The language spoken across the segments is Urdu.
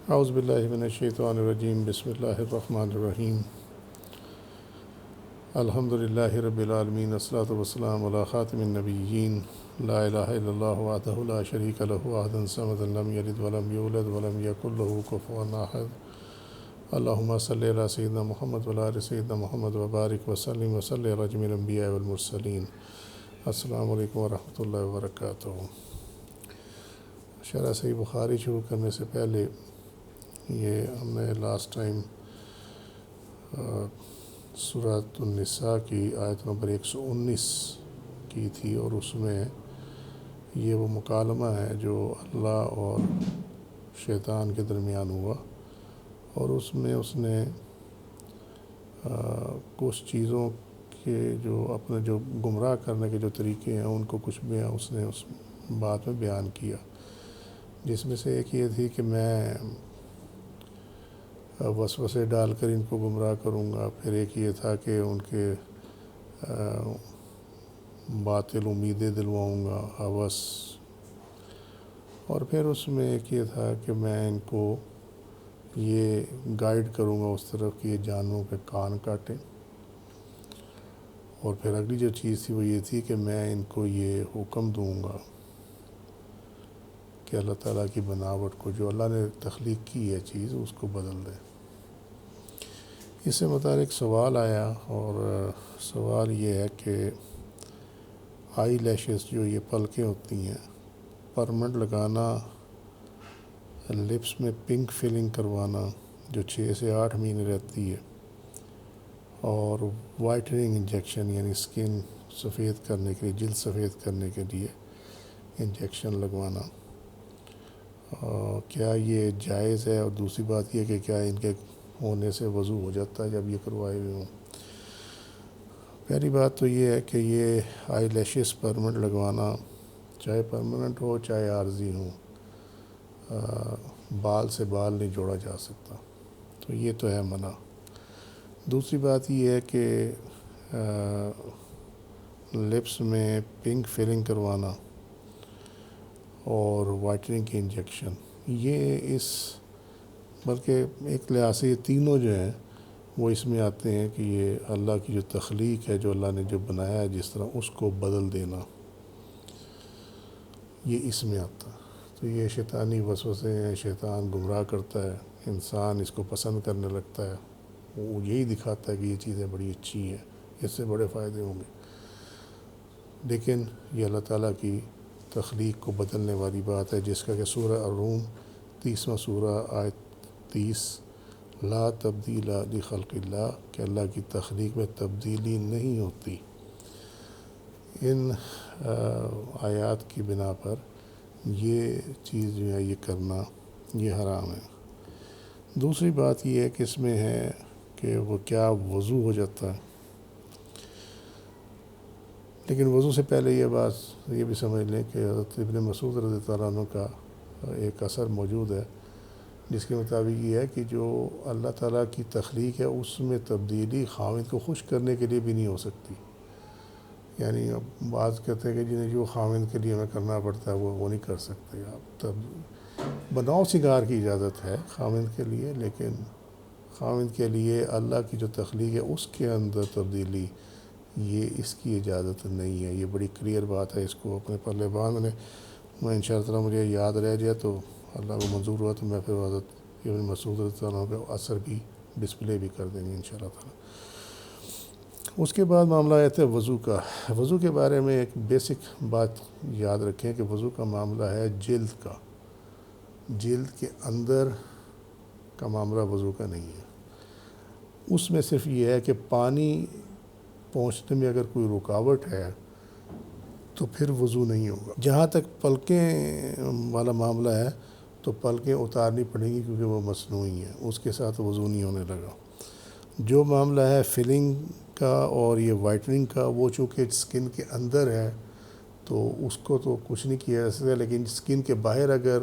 اعوذ باللہ من الشیطان الرجیم بسم اللہ الرحمن الرحیم الحمد للہ رب العالمین والصلاۃ والسلام علی خاتم النبیین لا الہ الا اللہ وحدہ لا شریک لہ احد الصمد لم یلد ولم یولد ولم یکن لہ کفوا احد اللہم صلی علی سیدنا محمد وعلی آل سیدنا محمد وبارک وسلم وصلی علی جمیع الانبیاء والمرسلین۔ السلام علیکم ورحمۃ اللہ وبرکاتہ۔ شرح صحیح بخاری شروع کرنے سے پہلے یہ ہم نے لاسٹ ٹائم سورۃ النساء کی آیت نمبر 119 کی تھی، اور اس میں یہ وہ مکالمہ ہے جو اللہ اور شیطان کے درمیان ہوا، اور اس میں اس نے کچھ چیزوں کے جو اپنے جو گمراہ کرنے کے جو طریقے ہیں ان کو کچھ اس نے اس بات میں بیان کیا، جس میں سے ایک یہ تھی کہ میں وسوسے ڈال کر ان کو گمراہ کروں گا، پھر ایک یہ تھا کہ ان کے باطل امیدیں دلواؤں گا، ہوس، اور پھر اس میں ایک یہ تھا کہ میں ان کو یہ گائیڈ کروں گا اس طرف کہ یہ جانوروں کے کان کاٹیں، اور پھر اگلی جو چیز تھی وہ یہ تھی کہ میں ان کو یہ حکم دوں گا کہ اللہ تعالیٰ کی بناوٹ کو، جو اللہ نے تخلیق کی ہے چیز، اس کو بدل دیں۔ اس سے متعلق سوال آیا، اور سوال یہ ہے کہ آئی لیشز جو یہ پلکیں ہوتی ہیں، پرمنٹ لگانا، لپس میں پنک فلنگ کروانا جو 6 سے 8 مہینے رہتی ہے، اور وائٹننگ انجیکشن یعنی سکن سفید کرنے کے لیے، جلد سفید کرنے کے لیے انجیکشن لگوانا، کیا یہ جائز ہے؟ اور دوسری بات یہ کہ کیا ان کے ہونے سے وضو ہو جاتا ہے جب یہ کروائے ہوئے ہوں؟ پہلی بات تو یہ ہے کہ یہ آئی لیشز پرمنٹ لگوانا، چاہے پرمننٹ ہو چاہے عارضی ہو، بال سے بال نہیں جوڑا جا سکتا، تو یہ تو ہے منع۔ دوسری بات یہ ہے کہ لپس میں پنک فلنگ کروانا اور وائٹننگ کی انجیکشن، یہ بلکہ ایک لحاظ سے یہ تینوں جو ہیں وہ اس میں آتے ہیں کہ یہ اللہ کی جو تخلیق ہے، جو اللہ نے جو بنایا ہے جس طرح، اس کو بدل دینا، یہ اس میں آتا ہے۔ تو یہ شیطانی وسوسے ہیں، شیطان گمراہ کرتا ہے، انسان اس کو پسند کرنے لگتا ہے، وہ یہی دکھاتا ہے کہ یہ چیزیں بڑی اچھی ہیں، اس سے بڑے فائدے ہوں گے، لیکن یہ اللہ تعالیٰ کی تخلیق کو بدلنے والی بات ہے، جس کا کہ سورہ الروم 30واں سورہ آیت 30، لا تبدیل لخلق اللہ، کہ اللہ کی تخلیق میں تبدیلی نہیں ہوتی۔ ان آیات کی بنا پر یہ چیز جو ہے یہ کرنا یہ حرام ہے۔ دوسری بات یہ ہے کہ اس میں ہے کہ وہ کیا وضو ہو جاتا ہے، لیکن وضو سے پہلے یہ بات یہ بھی سمجھ لیں کہ حضرت ابن مسعود رضی اللہ عنہ کا ایک اثر موجود ہے، جس کے مطابق یہ ہے کہ جو اللہ تعالیٰ کی تخلیق ہے اس میں تبدیلی خاوند کو خوش کرنے کے لیے بھی نہیں ہو سکتی۔ یعنی اب بعض کہتے ہیں کہ جنہیں جو خاوند کے لیے ہمیں کرنا پڑتا ہے وہ نہیں کر سکتے آپ، تب بناؤ سنگار کی اجازت ہے خاوند کے لیے، لیکن خاوند کے لیے اللہ کی جو تخلیق ہے اس کے اندر تبدیلی، یہ اس کی اجازت نہیں ہے۔ یہ بڑی کلیئر بات ہے، اس کو اپنے پلے باندھ لیں۔ میں انشاءاللہ مجھے یاد رہ جائے تو اللہ کو منظور ہوا تو میں پھر حضرت ابن مسعود رضی اللہ عنہ کا اثر بھی ڈسپلے بھی کر دیں گے انشاءاللہ تعالی۔ اس کے بعد معاملہ آتا ہے وضو کا۔ وضو کے بارے میں ایک بیسک بات یاد رکھیں کہ وضو کا معاملہ ہے جلد کا، جلد کے اندر کا معاملہ وضو کا نہیں ہے۔ اس میں صرف یہ ہے کہ پانی پہنچنے میں اگر کوئی رکاوٹ ہے تو پھر وضو نہیں ہوگا۔ جہاں تک پلکیں والا معاملہ ہے تو پلکیں اتارنی پڑیں گی کیونکہ وہ مصنوعی ہیں، اس کے ساتھ وضو نہیں ہونے لگا۔ جو معاملہ ہے فلنگ کا اور یہ وائٹننگ کا، وہ چونکہ سکن کے اندر ہے تو اس کو تو کچھ نہیں کیا جا سکتا، لیکن سکن کے باہر اگر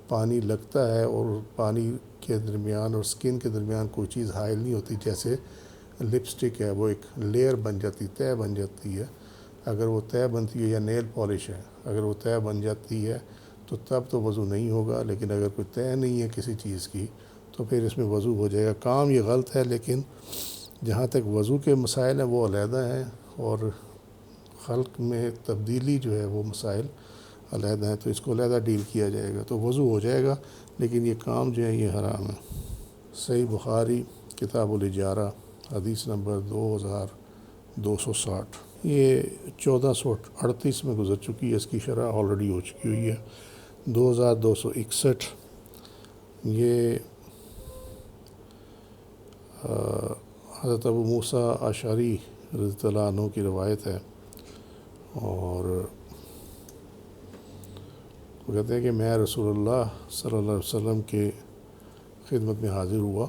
پانی لگتا ہے اور پانی کے درمیان اور سکن کے درمیان کوئی چیز حائل نہیں ہوتی، جیسے لپسٹک ہے، وہ ایک لیئر بن جاتی، تہہ بن جاتی ہے، اگر وہ تہہ بنتی ہے، یا نیل پالش ہے، اگر وہ تہہ بن جاتی ہے تو تب تو وضو نہیں ہوگا، لیکن اگر کوئی طے نہیں ہے کسی چیز کی تو پھر اس میں وضو ہو جائے گا۔ کام یہ غلط ہے، لیکن جہاں تک وضو کے مسائل ہیں وہ علیحدہ ہیں، اور خلق میں تبدیلی جو ہے وہ مسائل علیحدہ ہیں، تو اس کو علیحدہ ڈیل کیا جائے گا، تو وضو ہو جائے گا، لیکن یہ کام جو ہے یہ حرام ہے۔ صحیح بخاری کتاب الاجارہ حدیث نمبر 2260، یہ 1438 میں گزر چکی ہے، اس کی شرح آلریڈی ہو چکی ہوئی ہے۔ 2261 یہ حضرت ابو موسیٰ اشعری رضی اللہ عنہ کی روایت ہے، اور وہ کہتے ہیں کہ میں رسول اللہ صلی اللہ علیہ وسلم کے خدمت میں حاضر ہوا،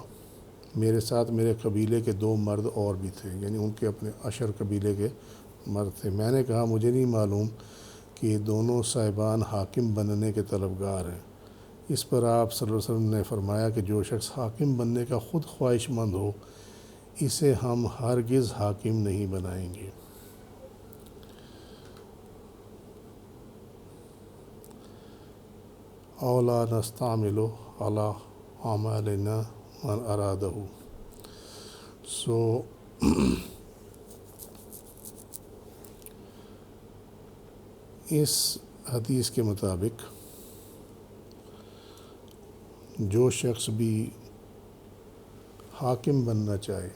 میرے ساتھ میرے قبیلے کے 2 مرد اور بھی تھے، یعنی ان کے اپنے اشر قبیلے کے مرد تھے۔ میں نے کہا مجھے نہیں معلوم کہ یہ دونوں صاحبان حاکم بننے کے طلبگار ہیں۔ اس پر آپ صلی اللہ علیہ وسلم نے فرمایا کہ جو شخص حاکم بننے کا خود خواہش مند ہو اسے ہم ہرگز حاکم نہیں بنائیں گے۔ اولا نستعمل علی اعمالنا من ارادہ۔ سو اس حدیث کے مطابق جو شخص بھی حاکم بننا چاہے،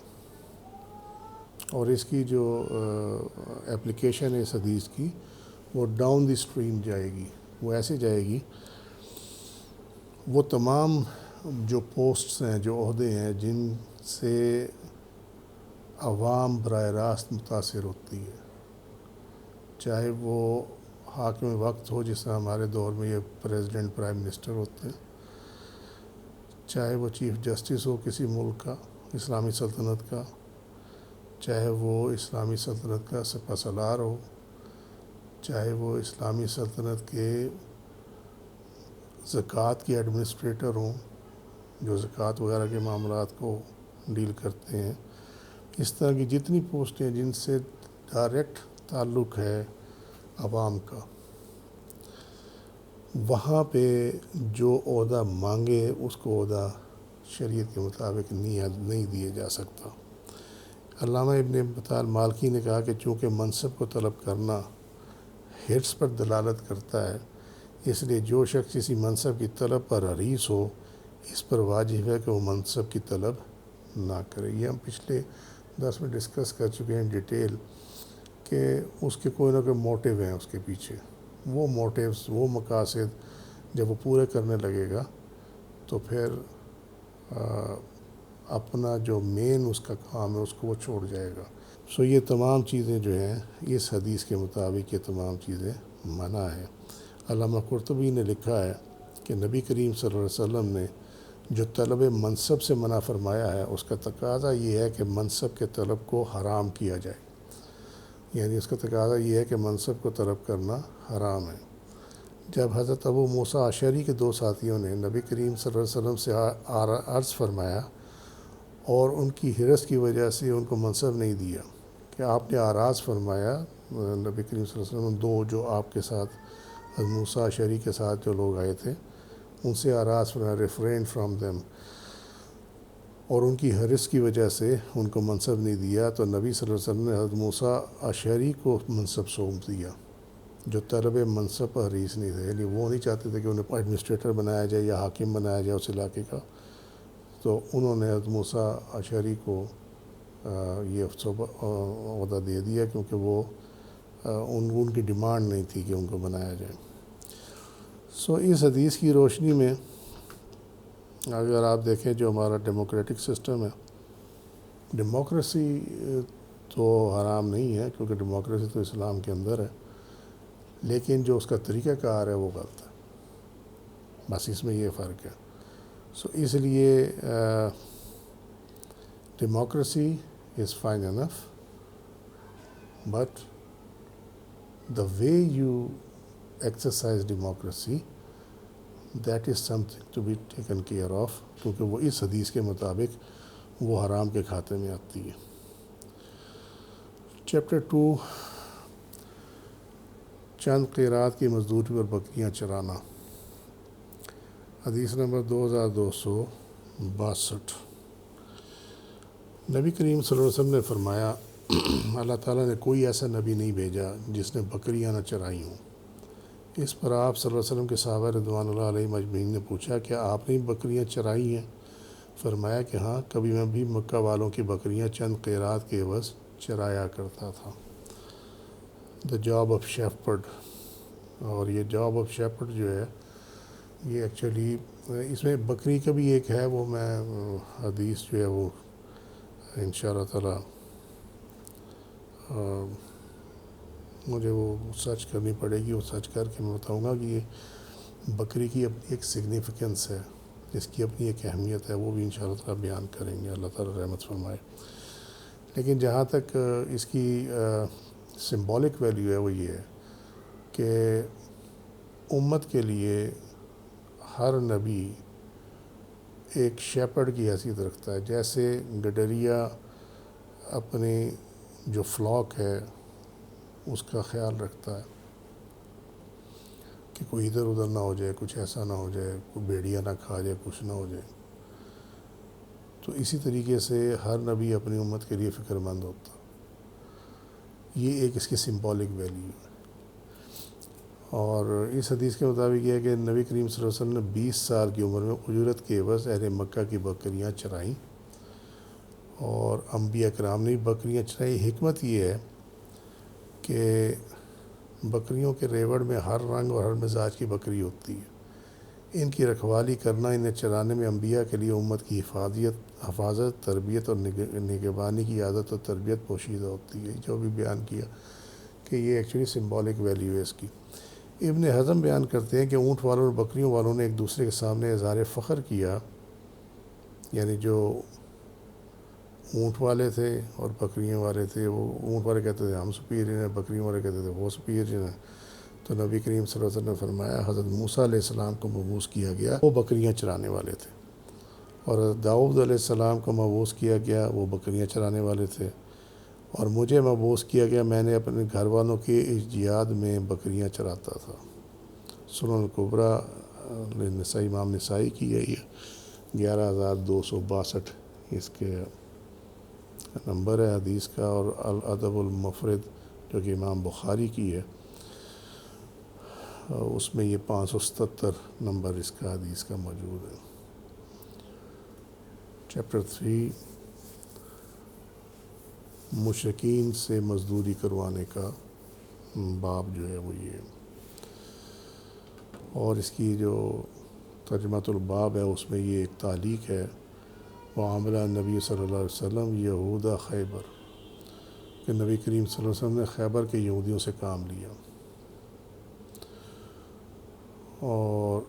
اور اس کی جو اپلیکیشن ہے اس حدیث کی وہ ڈاؤن دی اسٹریم جائے گی، وہ ایسے جائے گی، وہ تمام جو پوسٹس ہیں، جو عہدے ہیں جن سے عوام براہ راست متاثر ہوتی ہے، چاہے وہ حاکم وقت ہو جس طرح ہمارے دور میں یہ پریزیڈنٹ پرائم منسٹر ہوتے ہیں، چاہے وہ چیف جسٹس ہو کسی ملک کا اسلامی سلطنت کا، چاہے وہ اسلامی سلطنت کا سپہ سالار ہو، چاہے وہ اسلامی سلطنت کے زکوٰۃ کے ایڈمنسٹریٹر ہوں جو زکوٰۃ وغیرہ کے معاملات کو ڈیل کرتے ہیں، اس طرح کی جتنی پوسٹیں جن سے ڈائریکٹ تعلق ہے عوام کا، وہاں پہ جو عہدہ مانگے اس کو عہدہ شریعت کے مطابق نہیں دیے جا سکتا۔ علامہ ابن بطال مالکی نے کہا کہ چونکہ منصب کو طلب کرنا حرص پر دلالت کرتا ہے، اس لیے جو شخص کسی منصب کی طلب پر حریص ہو اس پر واجب ہے کہ وہ منصب کی طلب نہ کرے۔ یہ ہم پچھلے درس میں ڈسکس کر چکے ہیں ڈیٹیل کہ اس کے کوئی نہ کوئی موٹیو ہیں اس کے پیچھے، وہ موٹیوز، وہ مقاصد جب وہ پورے کرنے لگے گا تو پھر اپنا جو مین اس کا کام ہے اس کو وہ چھوڑ جائے گا۔ سو یہ تمام چیزیں جو ہیں اس حدیث کے مطابق یہ تمام چیزیں منع ہیں۔ علامہ قرطبی نے لکھا ہے کہ نبی کریم صلی اللہ علیہ وسلم نے جو طلب منصب سے منع فرمایا ہے اس کا تقاضا یہ ہے کہ منصب کے طلب کو حرام کیا جائے، یعنی اس کا تقاضا یہ ہے کہ منصب کو طلب کرنا حرام ہے۔ جب حضرت ابو موسیٰ اشعری کے 2 ساتھیوں نے نبی کریم صلی اللہ علیہ وسلم سے عرض فرمایا اور ان کی حرص کی وجہ سے ان کو منصب نہیں دیا کہ آپ نے آراز فرمایا، نبی کریم صلی اللہ علیہ وسلم 2 جو آپ کے ساتھ حضرت موسیٰ اشعری کے ساتھ جو لوگ آئے تھے ان سے آراز فرمایا، ریفرین فرام دیم، اور ان کی حرص کی وجہ سے ان کو منصب نہیں دیا، تو نبی صلی اللہ علیہ وسلم نے حضرت موسیٰ اشعری کو منصب سونپ دیا جو طلب منصب پر حریص نہیں تھے، یعنی وہ نہیں چاہتے تھے کہ انہیں ایڈمنسٹریٹر بنایا جائے یا حاکم بنایا جائے اس علاقے کا، تو انہوں نے حضرت موسیٰ اشعری کو یہ عہدہ دے دیا کیونکہ وہ ان کی ڈیمانڈ نہیں تھی کہ ان کو بنایا جائے۔ سو اس حدیث کی روشنی میں اگر آپ دیکھیں جو ہمارا ڈیموکریٹک سسٹم ہے، ڈیموکریسی تو حرام نہیں ہے کیونکہ ڈیموکریسی تو اسلام کے اندر ہے، لیکن جو اس کا طریقہ کار ہے وہ غلط ہے، بس اس میں یہ فرق ہے۔ سو اس لیے democracy is fine enough, but the way you exercise democracy that is something to be taken care of، کیونکہ وہ اس حدیث کے مطابق وہ حرام کے کھاتے میں آتی ہے۔ چیپٹر 2، چند قیرات کی مزدوری پر بکریاں چرانا۔ حدیث نمبر 2262۔ نبی کریم صلی اللہ علیہ وسلم نے فرمایا اللہ تعالیٰ نے کوئی ایسا نبی نہیں بھیجا جس نے بکریاں نہ چرائی ہوں۔ اس پر آپ صلی اللہ علیہ وسلم کے صحابہ رضوان اللہ علیہ مجمعین نے پوچھا کہ آپ نے بکریاں چرائی ہیں؟ فرمایا کہ ہاں، کبھی میں بھی مکہ والوں کی بکریاں چند قیرات کے عوض چرایا کرتا تھا۔ دا جاب آف شیپرڈ، اور یہ جاب آف شیپرڈ جو ہے یہ ایکچولی اس میں بکری کا بھی ایک ہے، وہ میں حدیث جو ہے وہ انشاءاللہ تعالی مجھے وہ سرچ کرنی پڑے گی، وہ سرچ کر کے میں بتاؤں گا کہ یہ بکری کی اپنی ایک سگنیفیکنس ہے، اس کی اپنی ایک اہمیت ہے، وہ بھی انشاءاللہ تعالی بیان کریں گے، اللہ تعالی رحمت فرمائے۔ لیکن جہاں تک اس کی سمبولک ویلیو ہے وہ یہ ہے کہ امت کے لیے ہر نبی ایک شیپرڈ کی حیثیت رکھتا ہے، جیسے گڈریا اپنی جو فلاک ہے اس کا خیال رکھتا ہے کہ کوئی ادھر ادھر نہ ہو جائے، کچھ ایسا نہ ہو جائے، کوئی بھیڑیا نہ کھا جائے، کچھ نہ ہو جائے۔ تو اسی طریقے سے ہر نبی اپنی امت کے لیے فکر مند ہوتا، یہ ایک اس کی سمبولک ویلیو ہے۔ اور اس حدیث کے مطابق یہ ہے کہ نبی کریم صلی اللہ علیہ وسلم نے 20 سال کی عمر میں اجرت کے عوض اہل مکہ کی بکریاں چرائیں، اور انبیاء کرام نے بکریاں چرائی۔ حکمت یہ ہے کہ بکریوں کے ریوڑ میں ہر رنگ اور ہر مزاج کی بکری ہوتی ہے، ان کی رکھوالی کرنا، انہیں چرانے میں انبیاء کے لیے امت کی حفاظت، تربیت اور نگہبانی کی عادت اور تربیت پوشیدہ ہوتی ہے، جو بھی بیان کیا کہ یہ ایکچولی سمبولک ویلیو ہے اس کی۔ ابن حزم بیان کرتے ہیں کہ اونٹ والوں اور بکریوں والوں نے ایک دوسرے کے سامنے اظہار فخر کیا، یعنی جو اونٹ والے تھے اور بکریوں والے تھے، وہ اونٹ والے کہتے تھے ہم سپیریئر ہیں، بکریوں والے کہتے تھے وہ سپیریئر ہیں۔ تو نبی کریم صلی اللہ علیہ وسلم نے فرمایا حضرت موسیٰ علیہ السلام کو مبعوث کیا گیا، وہ بکریاں چرانے والے تھے، اور حضرت داؤد علیہ السلام کو مبعوث کیا گیا، وہ بکریاں چرانے والے تھے، اور مجھے مبعوث کیا گیا، میں نے اپنے گھر والوں کے اس جہاد میں بکریاں چراتا تھا۔ سنن الکبریٰ نسائی، امام نسائی کی ہے، یہ 11262 اس کے نمبر ہے حدیث کا، اور الادب المفرد جو کہ امام بخاری کی ہے اس میں یہ 577 نمبر اس کا حدیث کا موجود ہے۔ چیپٹر 3 مشرکین سے مزدوری کروانے کا باب جو ہے وہ یہ، اور اس کی جو ترجمۃ الباب ہے اس میں یہ ایک تعلیق ہے، وعاملہ نبی صلی اللہ علیہ وسلم یہودہ خیبر، کہ نبی کریم صلی اللہ علیہ وسلم نے خیبر کے یہودیوں سے کام لیا، اور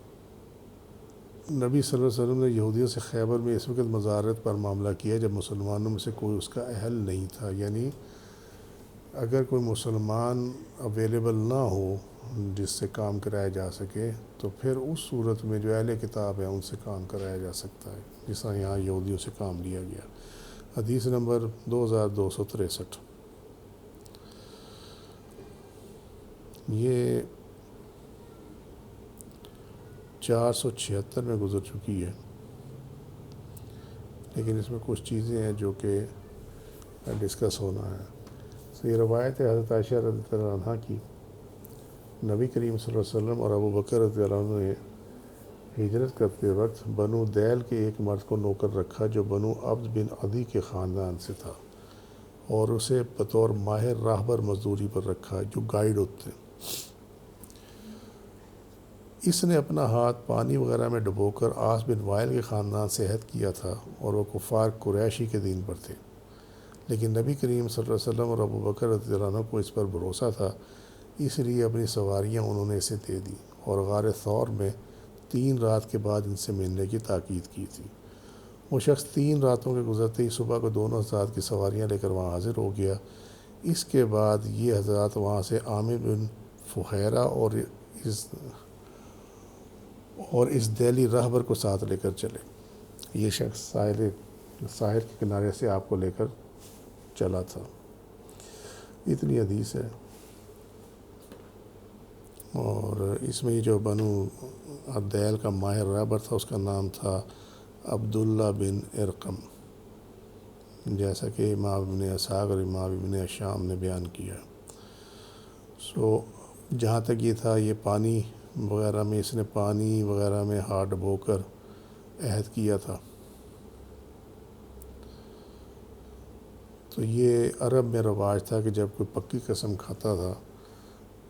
نبی صلی اللہ علیہ وسلم نے یہودیوں سے خیبر میں اس وقت مزارت پر معاملہ کیا جب مسلمانوں میں سے کوئی اس کا اہل نہیں تھا، یعنی اگر کوئی مسلمان اویلیبل نہ ہو جس سے کام کرایا جا سکے تو پھر اس صورت میں جو اہل کتاب ہے ان سے کام کرایا جا سکتا ہے، جس طرح یہاں یہودیوں سے کام لیا گیا۔ حدیث نمبر 2263۔ یہ 476 میں گزر چکی ہے، لیکن اس میں کچھ چیزیں ہیں جو کہ ڈسکس ہونا ہے۔ یہ روایت ہے حضرت عائشہ رضی اللہ عنہ کی، نبی کریم صلی اللہ علیہ وسلم اور ابو بکر رضی اللہ عنہ نے ہجرت کرتے وقت بنو دیل کے ایک مرد کو نوکر رکھا جو بنو عبد بن عدی کے خاندان سے تھا، اور اسے بطور ماہر راہبر مزدوری پر رکھا، جو گائیڈ ہوتے ہیں۔ اس نے اپنا ہاتھ پانی وغیرہ میں ڈبو کر عاص بن وائل کے خاندان سے عہد کیا تھا، اور وہ کفار قریشی کے دین پر تھے، لیکن نبی کریم صلی اللہ علیہ وسلم اور ابو بکر رضی اللہ عنہ کو اس پر بھروسہ تھا، اس لیے اپنی سواریاں انہوں نے اسے دے دیں، اور غار ثور میں 3 رات کے بعد ان سے ملنے کی تاکید کی تھی۔ وہ شخص 3 راتوں کے گزرتے ہی صبح کو دونوں حضرات کی سواریاں لے کر وہاں حاضر ہو گیا۔ اس کے بعد یہ حضرات وہاں سے عامر بن فہیرہ اور اس دہلی راہبر کو ساتھ لے کر چلے۔ یہ شخص ساحل کے کنارے سے آپ کو لے کر چلا تھا۔ اتنی حدیث ہے، اور اس میں جو بنو عدیل کا ماہر رہبر تھا اس کا نام تھا عبداللہ بن ارقم، جیسا کہ امام ابن اسحاق اور امام ابن شام نے بیان کیا۔ جہاں تک یہ تھا، یہ پانی وغیرہ میں اس نے پانی وغیرہ میں ہاتھ ڈبو کر عہد کیا تھا۔ تو یہ عرب میں رواج تھا کہ جب کوئی پکی قسم کھاتا تھا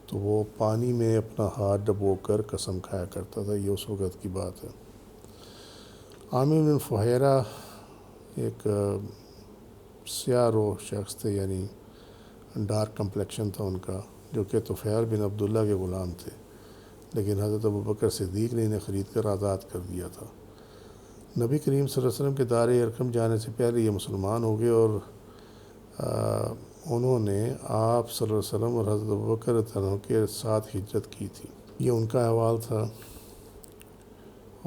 تو وہ پانی میں اپنا ہاتھ ڈبو کر قسم کھایا کرتا تھا۔ یہ اس وقت کی بات ہے۔ عامر بن فہیرہ ایک سیاہ رو شخص تھے، یعنی ڈارک کمپلیکشن تھا ان کا، جو کہ طفیل بن عبداللہ کے غلام تھے، لیکن حضرت ابوبکر صدیق نے انہیں خرید کر آزاد کر دیا تھا۔ نبی کریم صلی اللہ علیہ وسلم کے دار ارقم جانے سے پہلے یہ مسلمان ہو گئے، اور انہوں نے آپ صلی اللہ علیہ وسلم اور حضرت ابوبکر رضی اللہ عنہ کے ساتھ ہجرت کی تھی۔ یہ ان کا احوال تھا،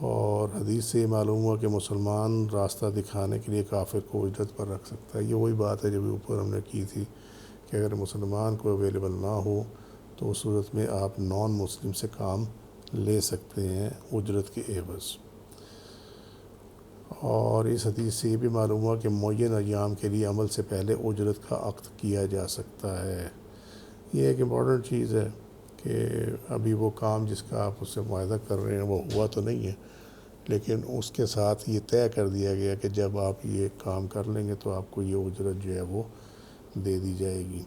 اور حدیث سے معلوم ہوا کہ مسلمان راستہ دکھانے کے لیے کافر کو اجرت پر رکھ سکتا ہے۔ یہ وہی بات ہے جو اوپر ہم نے کی تھی کہ اگر مسلمان کو اویلیبل نہ ہو تو اس صورت میں آپ نان مسلم سے کام لے سکتے ہیں اجرت کے عوض۔ اور اس حدیث سے یہ بھی معلوم ہوا کہ معین ایام کے لیے عمل سے پہلے اجرت کا عقد کیا جا سکتا ہے۔ یہ ایک امپورٹنٹ چیز ہے کہ ابھی وہ کام جس کا آپ اس سے معاہدہ کر رہے ہیں وہ ہوا تو نہیں ہے، لیکن اس کے ساتھ یہ طے کر دیا گیا کہ جب آپ یہ کام کر لیں گے تو آپ کو یہ اجرت جو ہے وہ دے دی جائے گی۔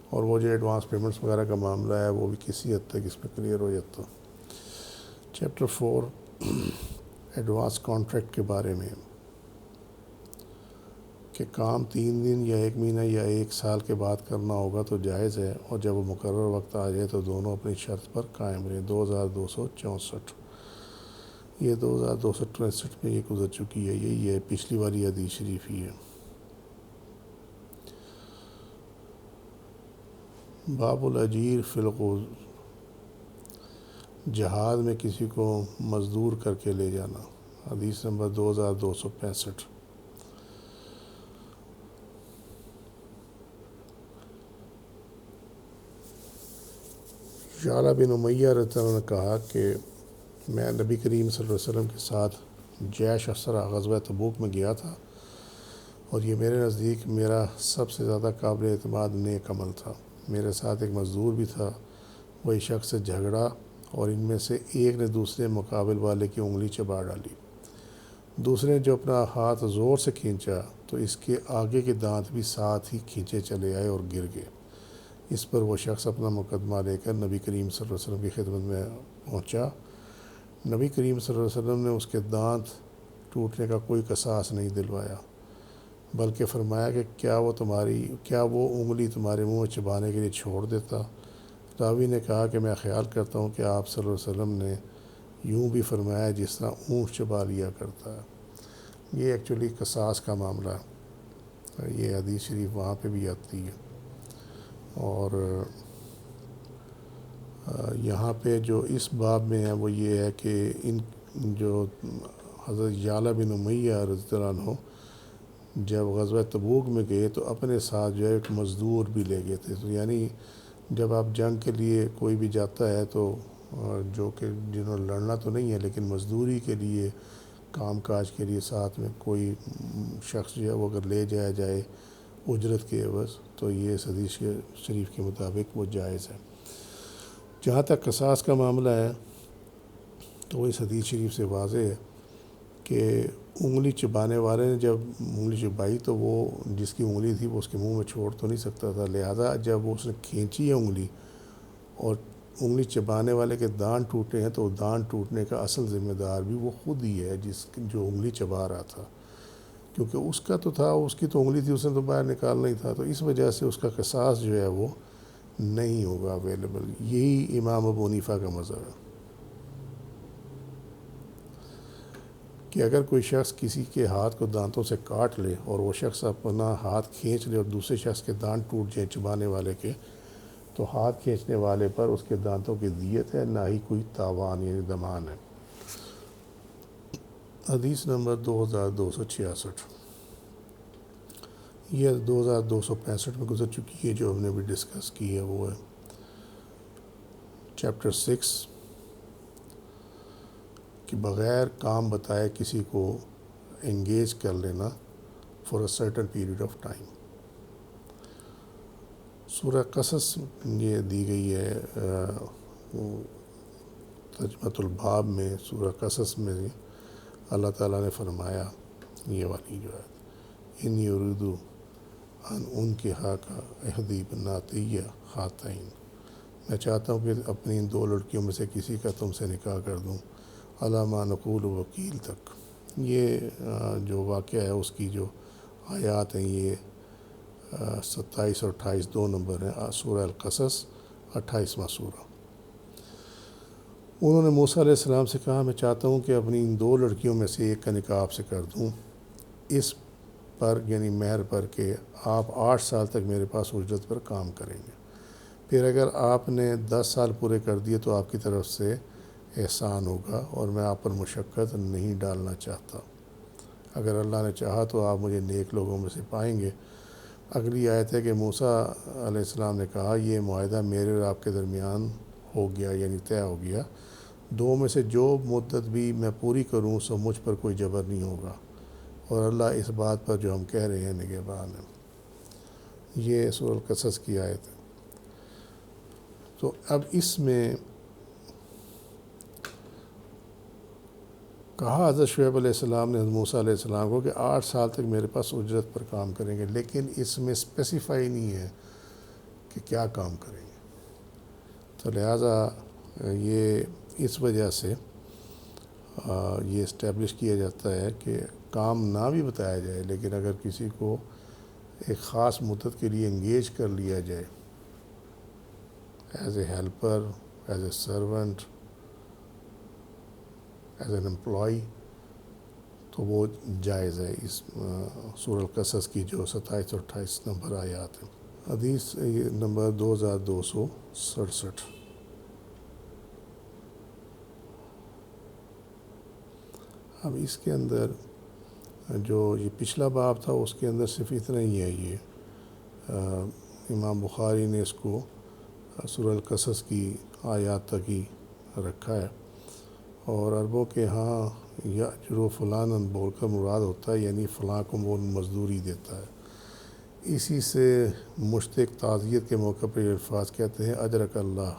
اور وہ جو ایڈوانس پیمنٹس وغیرہ کا معاملہ ہے وہ بھی کسی حد تک اس میں کلیئر ہو جاتا۔ چیپٹر 4 ایڈوانس کانٹریکٹ کے بارے میں، کہ کام 3 دن یا 1 مہینہ یا 1 سال کے بعد کرنا ہوگا تو جائز ہے، اور جب وہ مقرر وقت آ جائے تو دونوں اپنی شرط پر قائم رہیں۔ 2264 یہ 2263 میں یہ گزر چکی ہے، یہی ہے پچھلی والی حدیث شریف ہی ہے۔ باب الاجیر فی الغزو، جہاد میں کسی کو مزدور کر کے لے جانا، حدیث نمبر 2265۔ یعلا بن امیہ رضی اللہ عنہ نے کہا کہ میں نبی کریم صلی اللہ علیہ وسلم کے ساتھ جیش اسرا غزوہ تبوک میں گیا تھا، اور یہ میرے نزدیک میرا سب سے زیادہ قابل اعتماد نیک عمل تھا۔ میرے ساتھ ایک مزدور بھی تھا، وہی شخص سے جھگڑا اور ان میں سے ایک نے دوسرے مقابل والے کی انگلی چبا ڈالی۔ دوسرے نے جو اپنا ہاتھ زور سے کھینچا تو اس کے آگے کے دانت بھی ساتھ ہی کھینچے چلے آئے اور گر گئے۔ اس پر وہ شخص اپنا مقدمہ لے کر نبی کریم صلی اللہ علیہ وسلم کی خدمت میں پہنچا۔ نبی کریم صلی اللہ علیہ وسلم نے اس کے دانت ٹوٹنے کا کوئی قصاص نہیں دلوایا، بلکہ فرمایا کہ کیا وہ انگلی تمہارے منہ میں چبانے کے لیے چھوڑ دیتا؟ راوی نے کہا کہ میں خیال کرتا ہوں کہ آپ صلی اللہ علیہ وسلم نے یوں بھی فرمایا جس طرح اونٹ چبا لیا کرتا ہے۔ یہ ایکچولی قصاص کا معاملہ ہے، یہ حدیث شریف وہاں پہ بھی آتی ہے۔ اور یہاں پہ جو اس باب میں ہے وہ یہ ہے کہ ان جو حضرت یعلا بن امیہ رضی اللہ عنہ جب غزوہ تبوک میں گئے تو اپنے ساتھ جو ہے ایک مزدور بھی لے گئے تھے۔ تو یعنی جب آپ جنگ کے لیے کوئی بھی جاتا ہے تو جو کہ جنہوں نے لڑنا تو نہیں ہے لیکن مزدوری کے لیے کام کاج کے لیے ساتھ میں کوئی شخص جو ہے وہ اگر لے جایا جائے اجرت کے عوض تو یہ اس حدیث شریف کے مطابق وہ جائز ہے۔ جہاں تک قصاص کا معاملہ ہے تو اس حدیث شریف سے واضح ہے کہ انگلی چبانے والے نے جب انگلی چبائی تو وہ جس کی انگلی تھی وہ اس کے منہ میں چھوڑ تو نہیں سکتا تھا، لہذا جب اس نے کھینچی ہے انگلی اور انگلی چبانے والے کے دانت ٹوٹے ہیں تو دانت ٹوٹنے کا اصل ذمہ دار بھی وہ خود ہی ہے جو انگلی چبا رہا تھا، کیونکہ اس کا تو تھا، اس کی تو انگلی تھی، اس نے تو باہر نکالنا ہی تھا، تو اس وجہ سے اس کا قصاص جو ہے وہ نہیں ہوگا اویلیبل۔ یہی امام ابو حنیفہ کا مذہب ہے کہ اگر کوئی شخص کسی کے ہاتھ کو دانتوں سے کاٹ لے اور وہ شخص اپنا ہاتھ کھینچ لے اور دوسرے شخص کے دانت ٹوٹ جائیں چبانے والے کے، تو ہاتھ کھینچنے والے پر اس کے دانتوں کی دیت ہے، نہ ہی کوئی تاوان یعنی ضمان ہے۔ حدیث نمبر 2266 یہ 2265 میں گزر چکی ہے، جو ہم نے بھی ڈسکس کی ہے وہ ہے چیپٹر 6 کہ بغیر کام بتائے کسی کو انگیج کر لینا for a certain period of time. سورہ قصص یہ دی گئی ہے ترجمۃ الباب میں. سورہ قصص میں اللہ تعالیٰ نے فرمایا یہ والی جو ہے انی اردو ان کے کا احدی بناتیہ خاتین، میں چاہتا ہوں کہ اپنی ان 2 لڑکیوں میں سے کسی کا تم سے نکاح کر دوں. علامہ نقول وکیل تک یہ جو واقعہ ہے اس کی جو آیات ہیں یہ 27 اور 28 2 نمبر ہیں سورہ القصص 28واں سورہ. انہوں نے موسیٰ علیہ السلام سے کہا میں چاہتا ہوں کہ اپنی ان 2 لڑکیوں میں سے ایک کا نکاح آپ سے کر دوں اس پر یعنی مہر پر کہ آپ 8 سال تک میرے پاس اجرت پر کام کریں گے. پھر اگر آپ نے 10 سال پورے کر دیے تو آپ کی طرف سے احسان ہوگا اور میں آپ پر مشقت نہیں ڈالنا چاہتا. اگر اللہ نے چاہا تو آپ مجھے نیک لوگوں میں سے پائیں گے. اگلی آیت ہے کہ موسیٰ علیہ السلام نے کہا یہ معاہدہ میرے اور آپ کے درمیان ہو گیا یعنی طے ہو گیا. 2 میں سے جو مدت بھی میں پوری کروں سو مجھ پر کوئی جبر نہیں ہوگا اور اللہ اس بات پر جو ہم کہہ رہے ہیں نگہبان ہے. یہ سورہ القصص کی آیت ہے. تو اب اس میں کہا حضرت شعیب علیہ السلام نے حضرت موسیٰ علیہ السلام کو کہ 8 سال تک میرے پاس اجرت پر کام کریں گے، لیکن اس میں اسپیسیفائی نہیں ہے کہ کیا کام کریں گے. تو لہٰذا یہ اس وجہ سے یہ اسٹیبلش کیا جاتا ہے کہ کام نہ بھی بتایا جائے لیکن اگر کسی کو ایک خاص مدت کے لیے انگیج کر لیا جائے as a helper, as a servant, as an employee تو وہ جائز ہے. اس سورہ القصص کی جو 27 اور 28 نمبر آیات ہیں. حدیث نمبر 2267. اب اس کے اندر جو یہ پچھلا باب تھا اس کے اندر صرف اتنا ہی ہے. یہ امام بخاری نے اس کو سورہ القصص کی آیات تک ہی رکھا ہے اور عربوں کے ہاں یاجر فلان بول کر مراد ہوتا ہے یعنی فلاں کو وہ مزدوری دیتا ہے. اسی سے مشتق تعزیت کے موقع پر یہ الفاظ کہتے ہیں اجرک اللہ،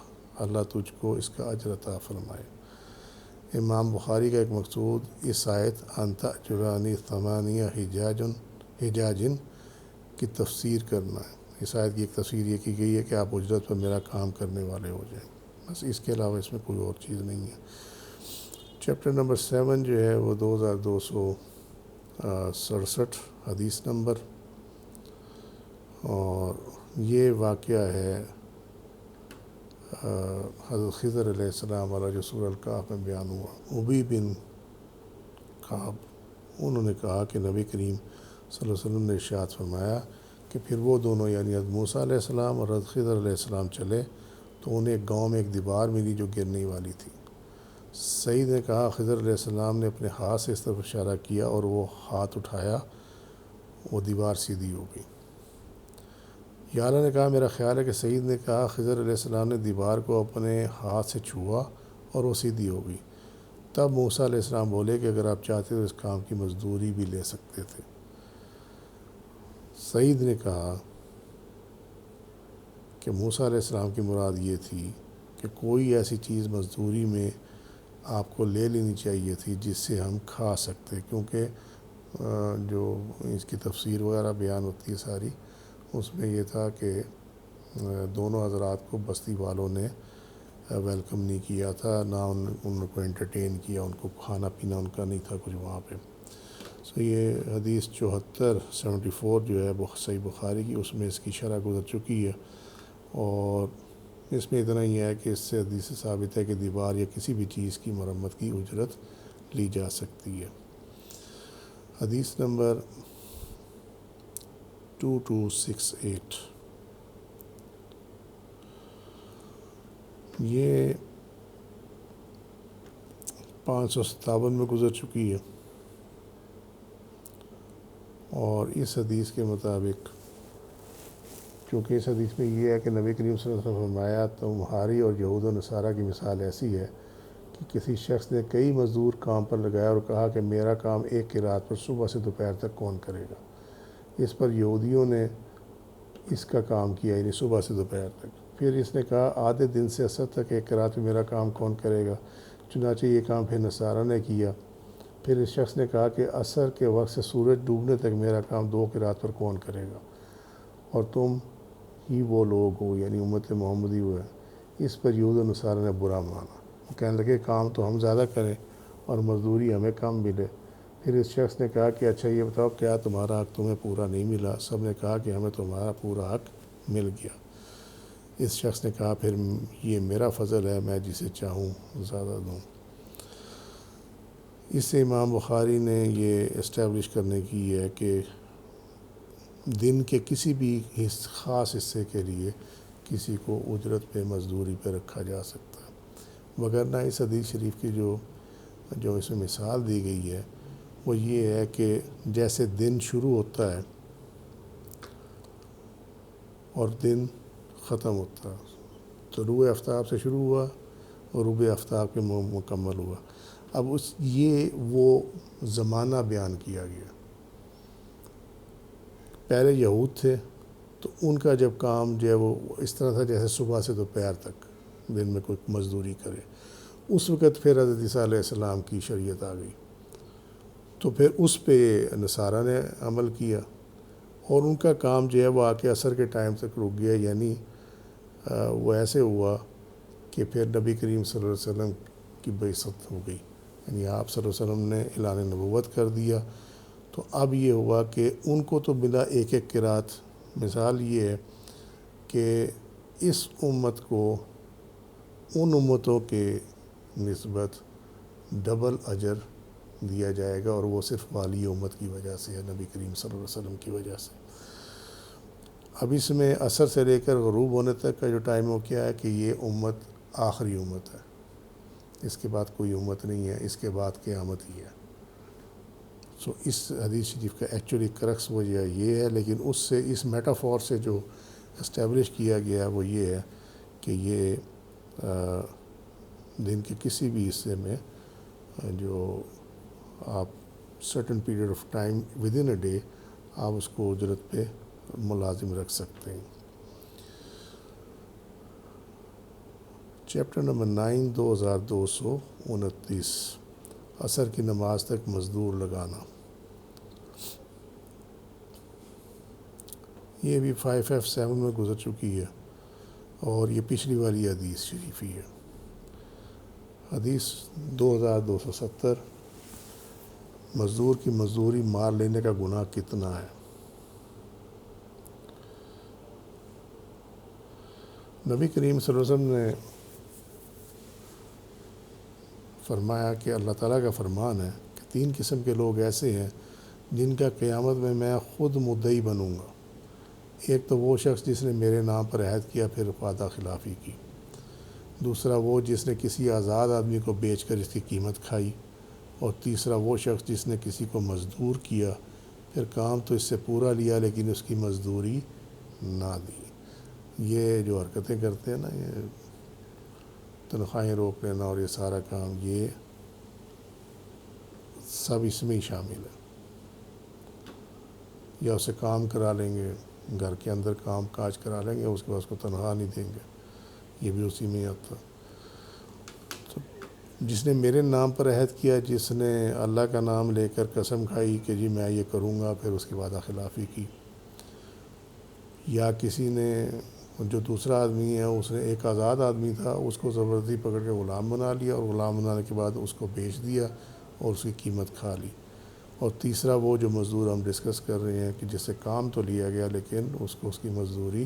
اللہ تجھ کو اس کا اجر عطا فرمائے. امام بخاری کا ایک مقصود اس آیت انت جرانی ثمانیہ حجاجن کی تفسیر کرنا ہے. اس آیت کی ایک تفسیر یہ کی گئی ہے کہ آپ اجرت پر میرا کام کرنے والے ہو جائیں، بس اس کے علاوہ اس میں کوئی اور چیز نہیں ہے. چیپٹر نمبر 7 جو ہے وہ 2267 حدیث نمبر، اور یہ واقعہ ہے حضرت خضر علیہ السلام والا جو سورہ الکہف میں بیان ہوا. ابی بن کعب انہوں نے کہا کہ نبی کریم صلی اللہ علیہ وسلم نے ارشاد فرمایا کہ پھر وہ دونوں یعنی حضرت موسیٰ علیہ السلام اور حضرت خضر علیہ السلام چلے تو انہیں ایک گاؤں میں ایک دیوار ملی جو گرنے والی تھی. سعید نے کہا خضر علیہ السلام نے اپنے ہاتھ سے اس طرف اشارہ کیا اور وہ ہاتھ اٹھایا، وہ دیوار سیدھی ہو گئی. یعلا نے کہا میرا خیال ہے کہ سعید نے کہا خضر علیہ السلام نے دیوار کو اپنے ہاتھ سے چھوا اور وہ سیدھی ہو گئی. تب موسیٰ علیہ السلام بولے کہ اگر آپ چاہتے تو اس کام کی مزدوری بھی لے سکتے تھے. سعید نے کہا کہ موسیٰ علیہ السلام کی مراد یہ تھی کہ کوئی ایسی چیز مزدوری میں آپ کو لے لینی چاہیے تھی جس سے ہم کھا سکتے، کیونکہ جو اس کی تفسیر وغیرہ بیان ہوتی ہے ساری، اس میں یہ تھا کہ دونوں حضرات کو بستی والوں نے ویلکم نہیں کیا تھا، نہ ان کو انٹرٹین کیا، ان کو کھانا پینا ان کا نہیں تھا کچھ وہاں پہ. سو یہ حدیث 74 جو ہے صحیح بخاری کی، اس میں اس کی شرح گزر چکی ہے اور اس میں اتنا ہی ہے کہ اس سے حدیث سے ثابت ہے کہ دیوار یا کسی بھی چیز کی مرمت کی اجرت لی جا سکتی ہے. حدیث نمبر 2268 یہ 557 میں گزر چکی ہے اور اس حدیث کے مطابق چونکہ اس حدیث میں یہ ہے کہ نبی کریم صلی اللہ علیہ وسلم نے فرمایا تمہاری اور یہود و نصارہ کی مثال ایسی ہے کہ کسی شخص نے کئی مزدور کام پر لگایا اور کہا کہ میرا کام ایک کی رات پر صبح سے دوپہر تک کون کرے گا۔ اس پر یہودیوں نے اس کا کام کیا، یعنی صبح سے دوپہر تک۔ پھر اس نے کہا آدھے دن سے عصر تک ایک رات میں میرا کام کون کرے گا؟ چنانچہ یہ کام پھر نصارہ نے کیا۔ پھر اس شخص نے کہا کہ عصر کے وقت سے سورج ڈوبنے تک میرا کام 2 کی رات پر کون کرے گا؟ اور تم ہی وہ لوگ ہو، یعنی امت محمدی وہ ہے۔ اس پر یہود و نصارہ نے برا مانا، وہ کہنے لگے کام تو ہم زیادہ کریں اور مزدوری ہمیں کم ملے۔ پھر اس شخص نے کہا کہ اچھا یہ بتاؤ کیا تمہارا حق تمہیں پورا نہیں ملا؟ سب نے کہا کہ ہمیں تمہارا پورا حق مل گیا۔ اس شخص نے کہا پھر یہ میرا فضل ہے، میں جسے چاہوں زیادہ دوں۔ اس سے امام بخاری نے یہ اسٹیبلش کرنے کی ہے کہ دن کے کسی بھی خاص حصے کے لیے کسی کو اجرت پہ مزدوری پہ رکھا جا سکتا ہے، وگرنہ اس حدیث شریف کی جو اس میں مثال دی گئی ہے وہ یہ ہے کہ جیسے دن شروع ہوتا ہے اور دن ختم ہوتا ہے، طلوع آفتاب سے شروع ہوا اور غروب آفتاب پہ مکمل ہوا۔ اب یہ وہ زمانہ بیان کیا گیا۔ پہلے یہود تھے تو ان کا جب کام جو ہے وہ اس طرح تھا جیسے صبح سے دوپہر تک دن میں کوئی مزدوری کرے۔ اس وقت پھر حضرت عیسیٰ علیہ السلام کی شریعت آ گئی تو پھر اس پہ نصارہ نے عمل کیا اور ان کا کام جو ہے وہ آ کے عصر کے ٹائم تک رک گیا، یعنی وہ ایسے ہوا کہ پھر نبی کریم صلی اللہ علیہ وسلم کی بعثت ہو گئی، یعنی آپ صلی اللہ علیہ وسلم نے اعلان نبوت کر دیا۔ تو اب یہ ہوا کہ ان کو تو ملا ایک ایک قرات۔ مثال یہ ہے کہ اس امت کو ان امتوں کے نسبت ڈبل اجر دیا جائے گا، اور وہ صرف والی امت کی وجہ سے ہے، نبی کریم صلی اللہ علیہ وسلم کی وجہ سے۔ اب اس میں عصر سے لے کر غروب ہونے تک کا جو ٹائم ہو کیا ہے کہ یہ امت آخری امت ہے، اس کے بعد کوئی امت نہیں ہے، اس کے بعد قیامت ہی ہے۔ اس حدیث شریف کا ایکچولی کرکس وجہ یہ ہے، لیکن اس سے اس میٹافور سے جو اسٹیبلش کیا گیا وہ یہ ہے کہ یہ دن کے کسی بھی حصے میں جو آپ certain period of time with in a day آپ اس کو اجرت پہ ملازم رکھ سکتے ہیں۔ چیپٹر نمبر 9 2229 عصر کی نماز تک مزدور لگانا۔ یہ بھی 5F7 میں گزر چکی ہے اور یہ پچھلی والی حدیث شریف ہی ہے۔ حدیث 2270 مزدور کی مزدوری مار لینے کا گناہ کتنا ہے؟ نبی کریم صلی اللہ علیہ وسلم نے فرمایا کہ اللہ تعالیٰ کا فرمان ہے کہ 3 قسم کے لوگ ایسے ہیں جن کا قیامت میں خود مدعی بنوں گا۔ ایک تو وہ شخص جس نے میرے نام پر عہد کیا پھر وعدہ خلافی کی، دوسرا وہ جس نے کسی آزاد آدمی کو بیچ کر اس کی قیمت کھائی، اور تیسرا وہ شخص جس نے کسی کو مزدور کیا پھر کام تو اس سے پورا لیا لیکن اس کی مزدوری نہ دی۔ یہ جو حرکتیں کرتے ہیں نا، یہ تنخواہیں روک لینا اور یہ سارا کام، یہ سب اس میں ہی شامل ہے۔ یا اسے کام کرا لیں گے، گھر کے اندر کام کاج کرا لیں گے، اس کے بعد اس کو تنخواہ نہیں دیں گے، یہ بھی اسی میں آتا۔ تو جس نے میرے نام پر عہد کیا، جس نے اللہ کا نام لے کر قسم کھائی کہ جی میں یہ کروں گا، پھر اس کے بعد خلافی کی، یا کسی نے جو دوسرا آدمی ہے اس نے ایک آزاد آدمی تھا اس کو زبردستی پکڑ کے غلام بنا لیا اور غلام بنانے کے بعد اس کو بیچ دیا اور اس کی قیمت کھا لی، اور تیسرا وہ جو مزدور ہم ڈسکس کر رہے ہیں کہ جس سے کام تو لیا گیا لیکن اس کو اس کی مزدوری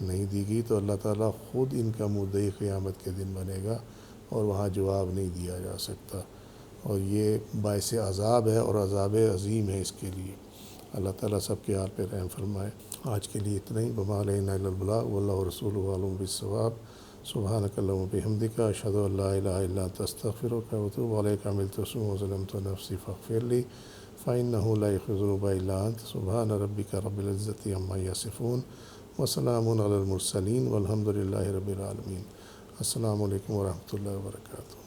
نہیں دی گئی، تو اللہ تعالیٰ خود ان کا مدعی قیامت کے دن بنے گا اور وہاں جواب نہیں دیا جا سکتا، اور یہ باعث عذاب ہے اور عذاب عظیم ہے اس کے لیے۔ اللہ تعالیٰ سب کے حال پہ رحم فرمائے۔ آج کے لیے اتنا ہی۔ وما علینا الا البلاغ واللہ رسولہ اعلم بالصواب۔ سبحانک اللہم وبحمدک اشہد ان لا الہ الا انت استغفرک واتوب الیک۔ عملت سوءا وظلمت نفسی فاغفر لی فإنہ لا یغفر الذنوب الا انت۔ سبحان ربک رب العزة عما یصفون وسلام علی المرسلین والحمد للہ رب العالمین۔ السلام علیکم ورحمۃ اللہ وبرکاتہ۔